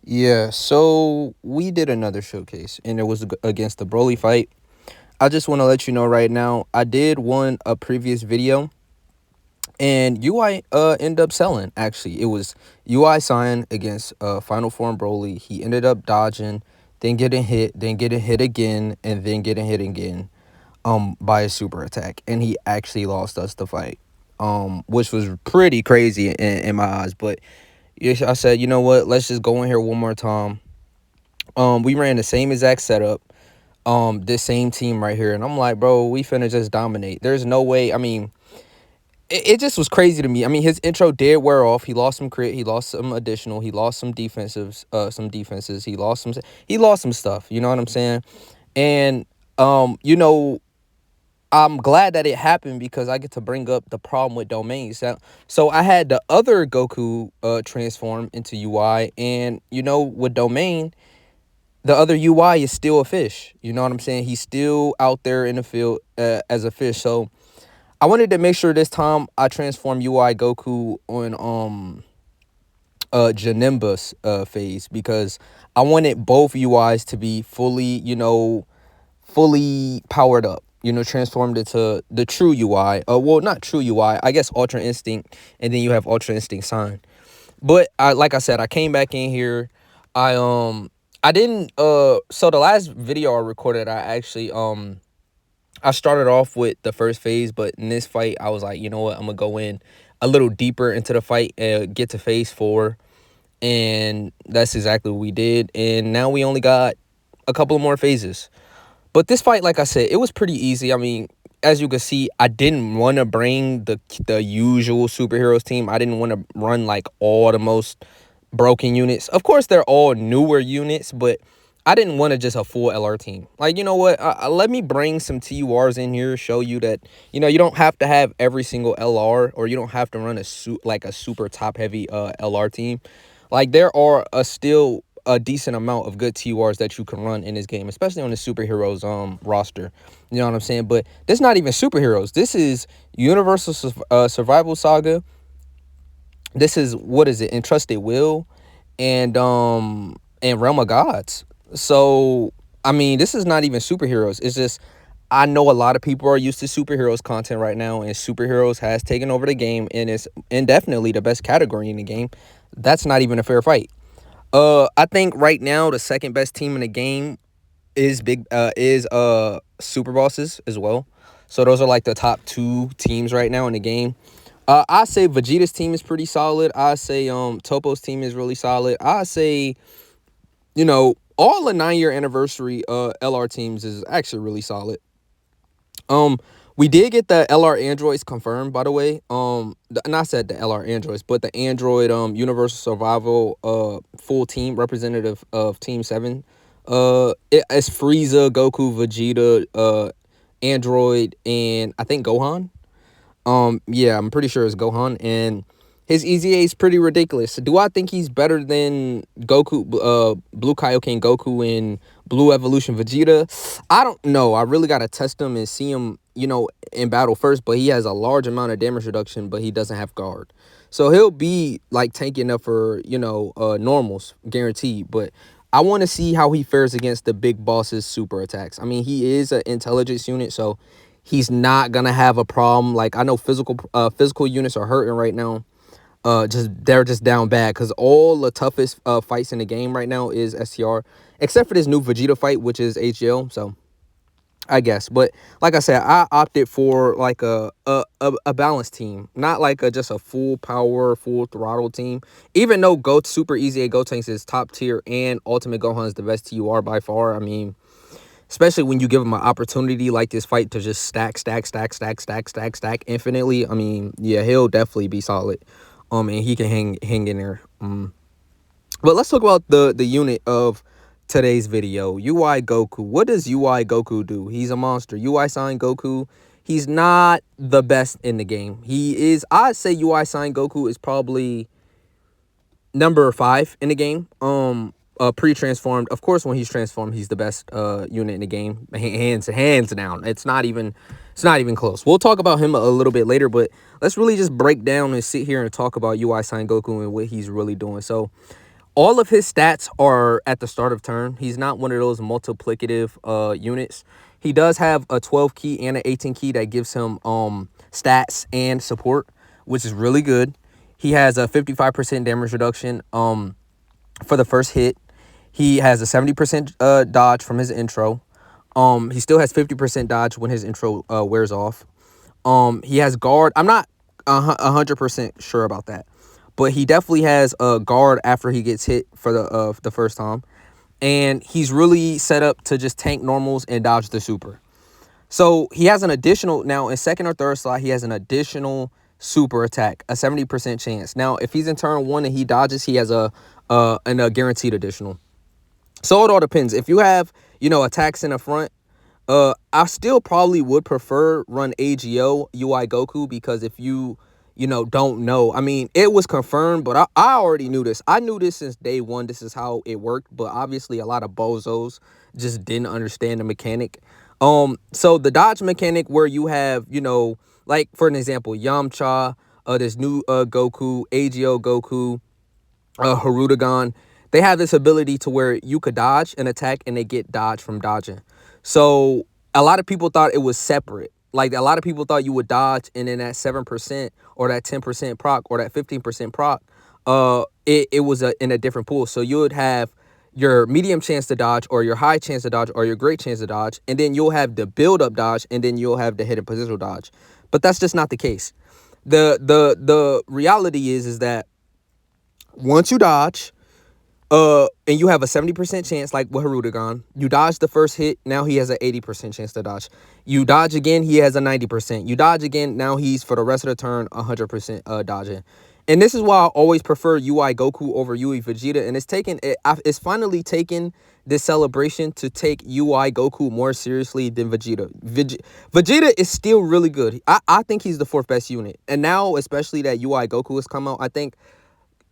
Yeah, so we did another showcase, and it was against the Broly fight. I just want to let you know right now, I did one a previous video, and UI ended up selling. Actually, it was UI sign against Final Form Broly. He ended up dodging, then getting hit again, and then getting hit again by a super attack, and he actually lost us the fight. Which was pretty crazy in my eyes, but yes, I said, you know what? Let's just go in here one more time. We ran the same exact setup. This same team right here, and I'm like, bro, we finna just dominate. There's no way. I mean, it just was crazy to me. I mean, his intro did wear off. He lost some crit. He lost some additional. He lost some defensives. Some defenses. He lost some. He lost some stuff. You know what I'm saying? And you know, I'm glad that it happened because I get to bring up the problem with domains. So I had the other Goku transform into UI, and you know, with domain, the other UI is still a fish. You know what I'm saying? He's still out there in the field as a fish. So I wanted to make sure this time I transform UI Goku on Janemba's phase, because I wanted both UIs to be fully, fully powered up. Transformed into the true UI. Well, not true UI. I guess Ultra Instinct, and then you have Ultra Instinct Sign. But like I said, I came back in here. I didn't so the last video I recorded, I started off with the first phase, but in this fight I was like, you know what, I'm gonna go in a little deeper into the fight and get to phase 4, and that's exactly what we did. And now we only got a couple of more phases. But this fight, like I said, it was pretty easy. I mean, as you can see, I didn't want to bring the usual superheroes team. I didn't want to run like all the most broken units. Of course, they're all newer units, but I didn't want to just a full LR team. Like, you know what? Let me bring some TURs in here, show you that, you don't have to have every single LR, or you don't have to run a super top heavy LR team. Like, there are still a decent amount of good TURs that you can run in this game, especially on the superheroes roster. You know what I'm saying? But this is not even superheroes. This is Universal Survival Saga. This is, what is it? Entrusted Will and Realm of Gods. So I mean, this is not even superheroes. It's just, I know a lot of people are used to superheroes content right now, and superheroes has taken over the game, and it's indefinitely the best category in the game. That's not even a fair fight. I think right now the second best team in the game is Super Bosses as well. So those are like the top 2 teams right now in the game. I say Vegeta's team is pretty solid. I say Topo's team is really solid. I say, all the 9-year anniversary LR teams is actually really solid. We did get the LR androids confirmed, by the way. And I said the LR androids, but the android Universal Survival full team representative of Team 7. It's Frieza, Goku, Vegeta, Android, and I think Gohan. Yeah, I'm pretty sure it's Gohan, and his EZA is pretty ridiculous. Do I think he's better than Goku, Blue Kaioken Goku and Blue Evolution Vegeta? I don't know. I really gotta test him and see him, in battle first. But he has a large amount of damage reduction, but he doesn't have guard, so he'll be like tanking up for normals guaranteed. But I want to see how he fares against the big boss's super attacks. I mean, he is an intelligence unit, so he's not gonna have a problem. Like, I know physical units are hurting right now. They're just down bad, because all the toughest fights in the game right now is STR, except for this new Vegeta fight, which is HL. So I guess, but like I said, I opted for like a balanced team, not like just a full power, full throttle team. Even though Super Easy Gotenks is top tier and Ultimate Gohan is the best TUR by far. I mean, especially when you give him an opportunity like this fight to just stack infinitely. I mean, yeah, he'll definitely be solid. And he can hang in there. But let's talk about the unit of today's video. UI Goku. What does UI Goku do? He's a monster. UI Sign Goku. He's not the best in the game. I'd say UI Sign Goku is probably number 5 in the game. Pre-transformed. Of course, when he's transformed, he's the best unit in the game. Hands down. It's not even close. We'll talk about him a little bit later, but let's really just break down and sit here and talk about UI Sign Goku and what he's really doing. So All of his stats are at the start of turn. He's not one of those multiplicative units. He does have a 12 key and an 18 key that gives him stats and support, which is really good. He has a 55% damage reduction for the first hit. He has a 70% dodge from his intro. He still has 50% dodge when his intro wears off. He has guard. I'm not 100% sure about that, but he definitely has a guard after he gets hit for the first time, and he's really set up to just tank normals and dodge the super. So he has an additional, now in second or third slot, he has an additional super attack, a 70% chance. Now, if he's in turn 1 and he dodges, he has a guaranteed additional. So it all depends. If you have, attacks in the front, I still probably would prefer run AGO Uigoku, because if you don't know, I mean, it was confirmed, but I already knew this. I knew this since day one. This is how it worked, but obviously a lot of bozos just didn't understand the mechanic. So the dodge mechanic, where you have, like for an example, Yamcha, this new Goku, AGO Goku, Harudagon, they have this ability to where you could dodge an attack and they get dodge from dodging. So a lot of people thought it was separate. Like, a lot of people thought you would dodge, and then that 7% or that 10% proc or that 15% proc, it was in a different pool. So you would have your medium chance to dodge, or your high chance to dodge, or your great chance to dodge, and then you'll have the build up dodge, and then you'll have the hidden positional dodge. But that's just not the case. The reality is that once you dodge, and you have a 70% chance, like with Harudagon, you dodge the first hit, now he has an 80% chance to dodge. You dodge again, he has a 90%. You dodge again, now he's, for the rest of the turn, 100% dodging. And this is why I always prefer Uigoku over Vegeta, and it's finally taken this celebration to take Uigoku more seriously than Vegeta. Vegeta is still really good. I think he's the 4th best unit. And now, especially that Uigoku has come out, I think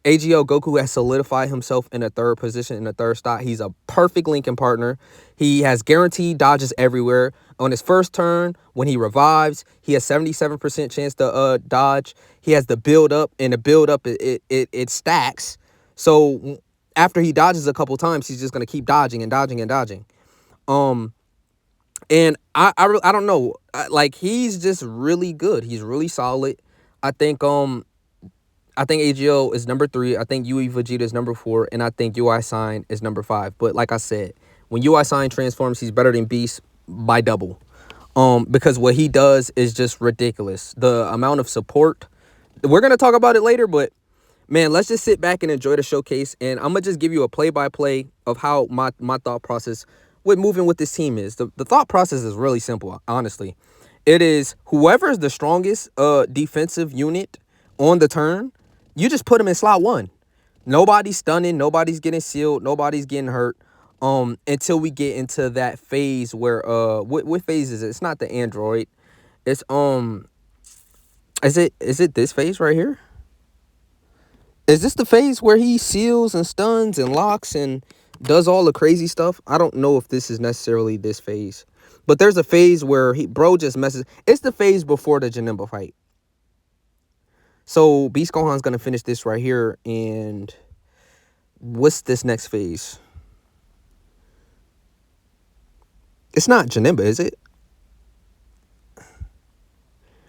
AGL Goku has solidified himself in a 3rd position, in the 3rd slot. He's a perfect linking partner. He has guaranteed dodges everywhere. On his first turn, when he revives, he has 77% chance to dodge. He has the build up, and the build up, it stacks. So after he dodges a couple times, he's just gonna keep dodging and dodging and dodging. And I don't know, like, he's just really good. He's really solid. I think AGO is number 3. I think UE Vegeta is number 4. And I think UI Sign is number 5. But like I said, when UI Sign transforms, he's better than Beast by double. Because what he does is just ridiculous. The amount of support. We're going to talk about it later, but man, let's just sit back and enjoy the showcase. And I'm going to just give you a play-by-play of how my thought process with moving with this team is. The thought process is really simple, honestly. It is whoever is the strongest defensive unit on the turn, you just put him in slot 1. Nobody's stunning, nobody's getting sealed, nobody's getting hurt. Until we get into that phase where what phase is it? It's not the android. It's is it this phase right here? Is this the phase where he seals and stuns and locks and does all the crazy stuff? I don't know if this is necessarily this phase. But there's a phase where bro just messes. It's the phase before the Janemba fight. So Beast Gohan's going to finish this right here. And what's this next phase? It's not Janemba, is it?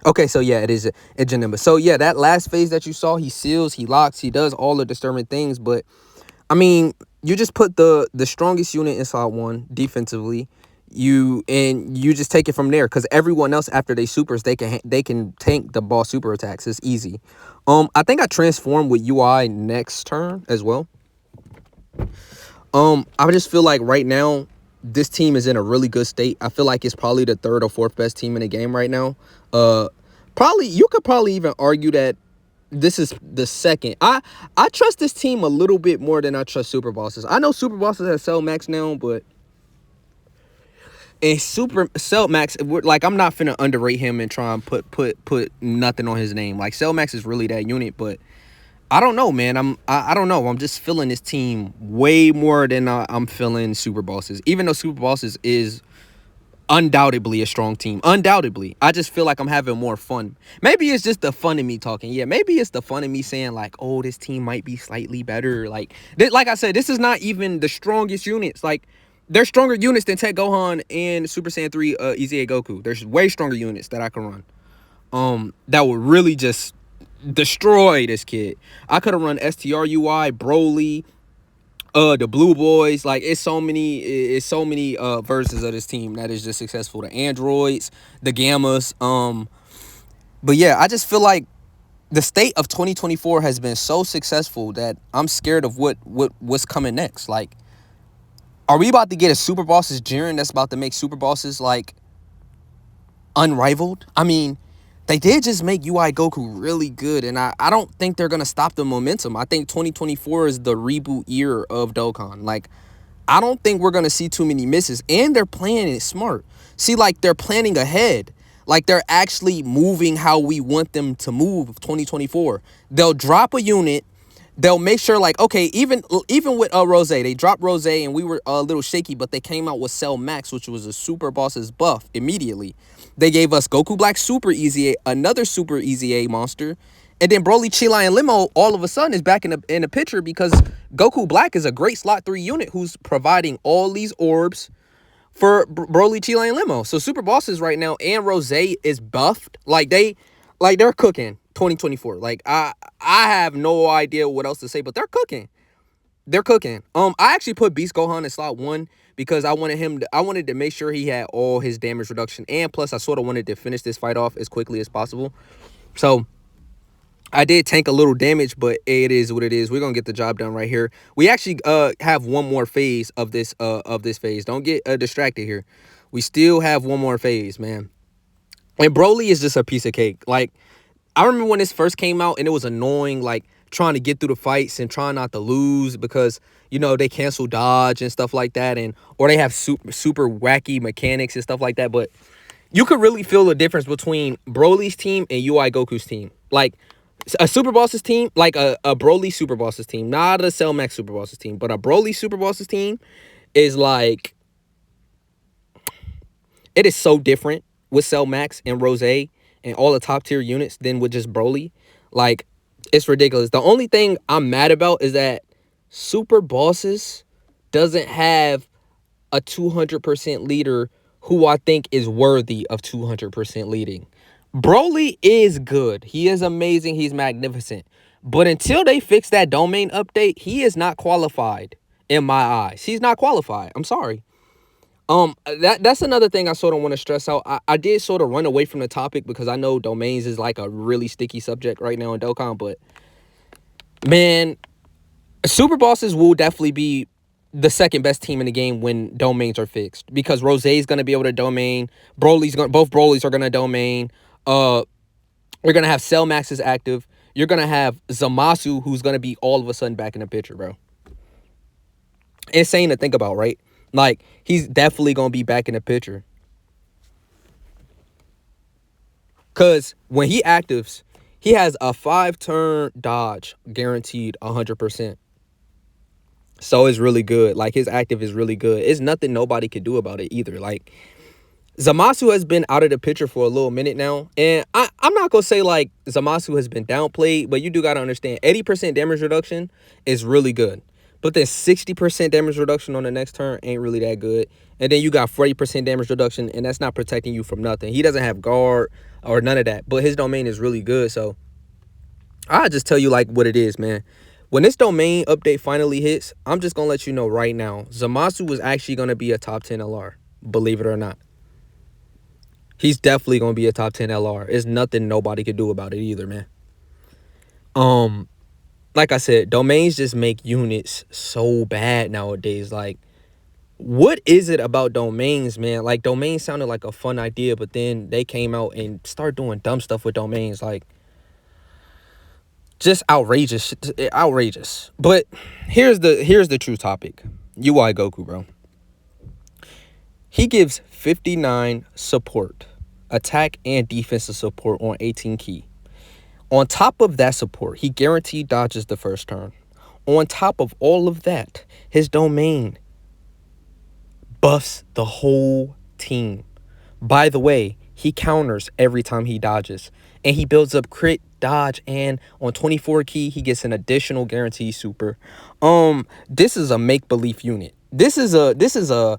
Okay, so yeah, it is a Janemba. So yeah, that last phase that you saw, he seals, he locks, he does all the disturbing things. But, I mean, you just put the strongest unit in slot 1 defensively. You just take it from there, because everyone else, after they supers, they can tank the boss super attacks. It's easy. I think I transform with UI next turn as well. I just feel like right now this team is in a really good state. I feel like it's probably the 3rd or 4th best team in the game right now. Probably you could probably even argue that this is the 2nd. I trust this team a little bit more than I trust Super Bosses. I know Super Bosses has Cell Max now, but and Super Cell Max, like, I'm not finna underrate him and try and put nothing on his name. Like, Cell Max is really that unit, but I don't know, man. I don't know. I'm just feeling this team way more than I'm feeling Super Bosses. Even though Super Bosses is undoubtedly a strong team. Undoubtedly. I just feel like I'm having more fun. Maybe it's just the fun in me talking. Yeah, maybe it's the fun in me saying like, oh, this team might be slightly better. Like I said, this is not even the strongest units. Like, there's stronger units than Tech Gohan and Super Saiyan 3 EZA Goku. There's way stronger units that I can run. That would really just destroy this kid. I could have run STRUI, Broly, the Blue Boys. Like, it's so many versions of this team that is just successful. The androids, the gammas. But yeah, I just feel like the state of 2024 has been so successful that I'm scared of what's coming next. Like, are we about to get a Super Bosses Jiren that's about to make Super Bosses like unrivaled? I mean, they did just make Uigoku really good, and I don't think they're gonna stop the momentum. I think 2024 is the reboot year of Dokkan. Like, I don't think we're gonna see too many misses, and they're playing it smart. See, like, they're planning ahead. Like, they're actually moving how we want them to move 2024. They'll drop a unit. They'll make sure, like, okay, even with Rose, they dropped Rose, and we were a little shaky, but they came out with Cell Max, which was a Super Bosses buff immediately. They gave us Goku Black Super EZA, another Super EZA monster, and then Broly, Chila, and Limo all of a sudden is back in the picture because Goku Black is a great slot 3 unit who's providing all these orbs for Broly, Chila, and Limo. So Super Bosses right now and Rose is buffed. They're cooking 2024. Like, I have no idea what else to say, but they're cooking. They're cooking. I actually put Beast Gohan in slot 1 because I wanted to make sure he had all his damage reduction, and plus I sort of wanted to finish this fight off as quickly as possible. So I did tank a little damage, but it is what it is. We're gonna get the job done right here. We actually have one more phase of this phase. Don't get distracted here. We still have one more phase, man. And Broly is just a piece of cake. Like, I remember when this first came out and it was annoying, like, trying to get through the fights and trying not to lose because, you know, they cancel dodge and stuff like that, or they have super wacky mechanics and stuff like that. But you could really feel the difference between Broly's team and Uigoku's team. Like, a Super Bosses team, like a Broly Super Bosses team, not a Cell Max Super Bosses team, but a Broly Super Bosses team is like, it is so different with Cell Max and Rose and all the top tier units than with just Broly. Like, it's ridiculous. The only thing I'm mad about is that Super Bosses doesn't have a 200% leader who I think is worthy of 200% leading. Broly is good. He is amazing. He's magnificent. But until they fix that domain update, he is not qualified in my eyes. He's not qualified. I'm sorry. That's another thing I sort of want to stress out. I did sort of run away from the topic because I know domains is like a really sticky subject right now in Dokkan, but man, Super Bosses will definitely be the second best team in the game when domains are fixed, because Rose is going to be able to domain. Both Brolys are going to domain. We're going to have Cell Maxes active. You're going to have Zamasu, who's going to be all of a sudden back in the picture, bro. Insane to think about, right? Like, he's definitely going to be back in the picture. Because when he actives, he has a 5-turn dodge guaranteed 100%. So it's really good. Like, his active is really good. It's nothing nobody could do about it either. Like, Zamasu has been out of the picture for a little minute now. And I'm not going to say, like, Zamasu has been downplayed, but you do got to understand, 80% damage reduction is really good. But then 60% damage reduction on the next turn ain't really that good. And then you got 40% damage reduction, and that's not protecting you from nothing. He doesn't have guard or none of that. But his domain is really good. So I'll just tell you like what it is, man. When this domain update finally hits, I'm just going to let you know right now, Zamasu was actually going to be a top 10 LR. Believe it or not. He's definitely going to be a top 10 LR. There's nothing nobody could do about it either, man. Like I said, domains just make units so bad nowadays. Like, what is it about domains, man? Like, domains sounded like a fun idea, but then they came out and started doing dumb stuff with domains. Like, just outrageous. Outrageous. But here's the true topic. Uigoku, bro. He gives 59 support, attack and defensive support on 18 key. On top of that support, he guaranteed dodges the first turn. On top of all of that, his domain buffs the whole team. By the way, he counters every time he dodges. And he builds up crit, dodge, and on 24 key, he gets an additional guaranteed super. This is a make-believe unit. This is a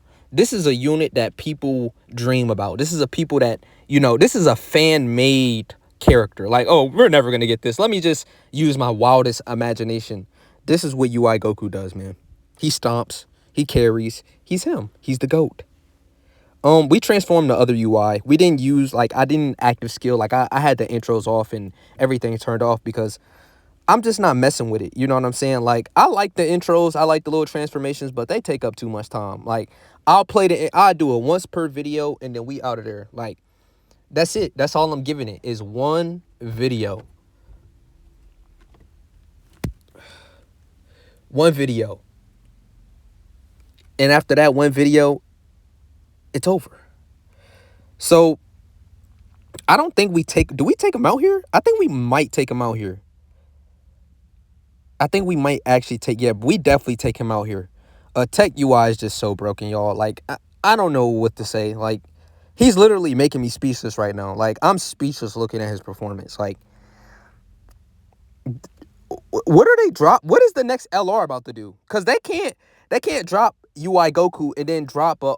unit that people dream about. This is a people that, this is a fan-made character. Like, oh, we're never gonna get this. Let me just use my wildest imagination. This is what Goku does, man. He stomps, he carries, he's him. He's the GOAT. We transformed the other UI. We didn't use, like, I didn't active skill. Like, I had the intros off and everything turned off because I'm just not messing with it. You know what I'm saying? Like, I like the intros. I like the little transformations, but they take up too much time. Like, I'll do it once per video and then we out of there. Like, that's it. That's all I'm giving it is one video. One video. And after that one video, it's over. So I don't think do we take him out here? I think we might take him out here. I think we might actually we definitely take him out here. Tech UI is just so broken, y'all. Like, I don't know what to say. Like, he's literally making me speechless right now. Like, I'm speechless looking at his performance. Like, what are they drop? What is the next LR about to do? Because they can't drop Uigoku and then drop a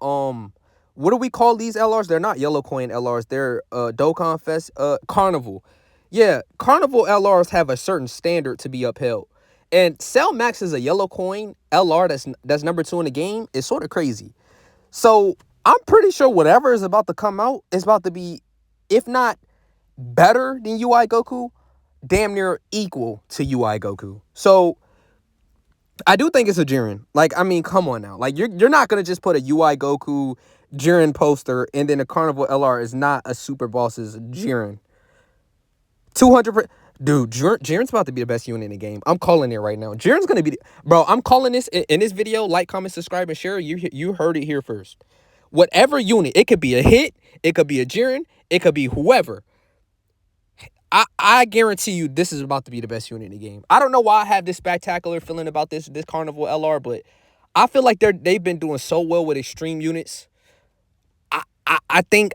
what do we call these LRs? They're not yellow coin LRs. They're Dokkan Fest Carnival. Yeah, Carnival LRs have a certain standard to be upheld. And Cell Max is a yellow coin LR that's number 2 in the game. Is sort of crazy. So I'm pretty sure whatever is about to come out is about to be, if not better than Uigoku, damn near equal to Uigoku. So I do think it's a Jiren. Like, I mean, come on now. Like, you're not gonna just put a Uigoku Jiren poster and then a Carnival LR is not a super boss's Jiren. 200%. Dude, Jiren's about to be the best unit in the game. I'm calling it right now. Jiren's gonna be bro, I'm calling this in this video. Like, comment, subscribe, and share. You heard it here first. Whatever unit, it could be a hit, it could be a Jiren, it could be whoever. I guarantee you this is about to be the best unit in the game. I don't know why I have this spectacular feeling about this Carnival LR, but I feel like they've been doing so well with extreme units. I think